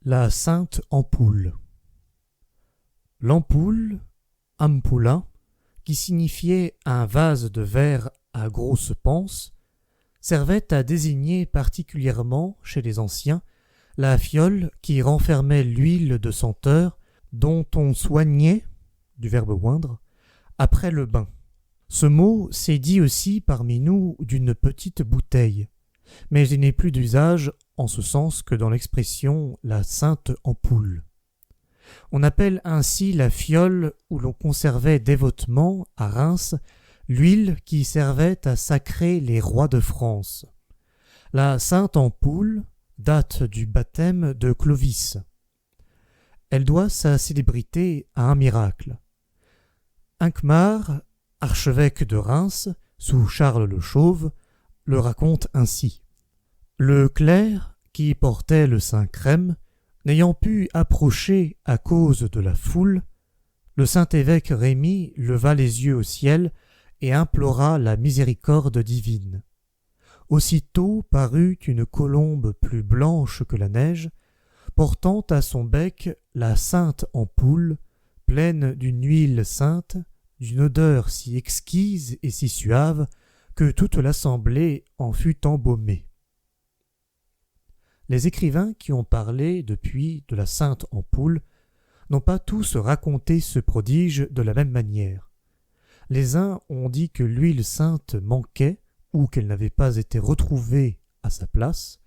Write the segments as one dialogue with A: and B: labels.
A: La sainte ampoule. L'ampoule, ampulla, qui signifiait un vase de verre à grosse panse, servait à désigner particulièrement, chez les anciens, la fiole qui renfermait l'huile de senteur dont on soignait, du verbe oindre, après le bain. Ce mot s'est dit aussi parmi nous d'une petite bouteille, mais il n'est plus d'usage en ce sens que dans l'expression « la sainte ampoule ». On appelle ainsi la fiole où l'on conservait dévotement, à Reims, l'huile qui servait à sacrer les rois de France. La sainte ampoule date du baptême de Clovis. Elle doit sa célébrité à un miracle. Hincmar, archevêque de Reims, sous Charles le Chauve, le raconte ainsi. Le clerc, qui portait le saint crème, n'ayant pu approcher à cause de la foule, le saint évêque Rémy leva les yeux au ciel et implora la miséricorde divine. Aussitôt parut une colombe plus blanche que la neige, portant à son bec la sainte ampoule, pleine d'une huile sainte, d'une odeur si exquise et si suave que toute l'assemblée en fut embaumée. Les écrivains qui ont parlé depuis de la sainte ampoule n'ont pas tous raconté ce prodige de la même manière. Les uns ont dit que l'huile sainte manquait ou qu'elle n'avait pas été retrouvée à sa place,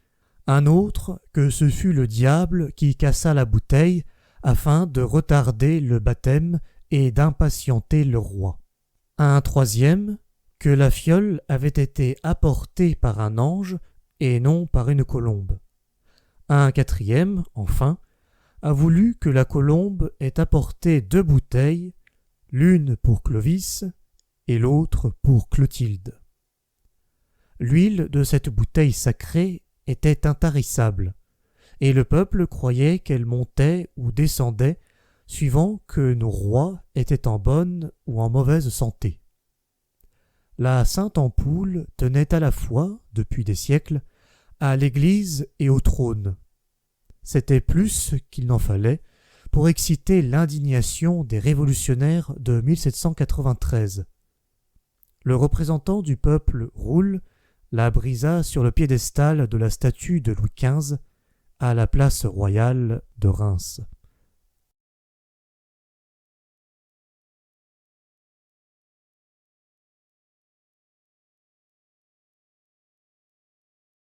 A: un autre que ce fut le diable qui cassa la bouteille afin de retarder le baptême et d'impatienter le roi. Un troisième que la fiole avait été apportée par un ange et non par une colombe. Un quatrième, enfin, a voulu que la colombe ait apporté 2 bouteilles, l'une pour Clovis et l'autre pour Clotilde. L'huile de cette bouteille sacrée était intarissable, et le peuple croyait qu'elle montait ou descendait suivant que nos rois étaient en bonne ou en mauvaise santé. La sainte ampoule tenait à la fois, depuis des siècles, à l'Église et au trône. C'était plus qu'il n'en fallait pour exciter l'indignation des révolutionnaires de 1793. Le représentant du peuple Roule la brisa sur le piédestal de la statue de Louis XV à la place royale de Reims.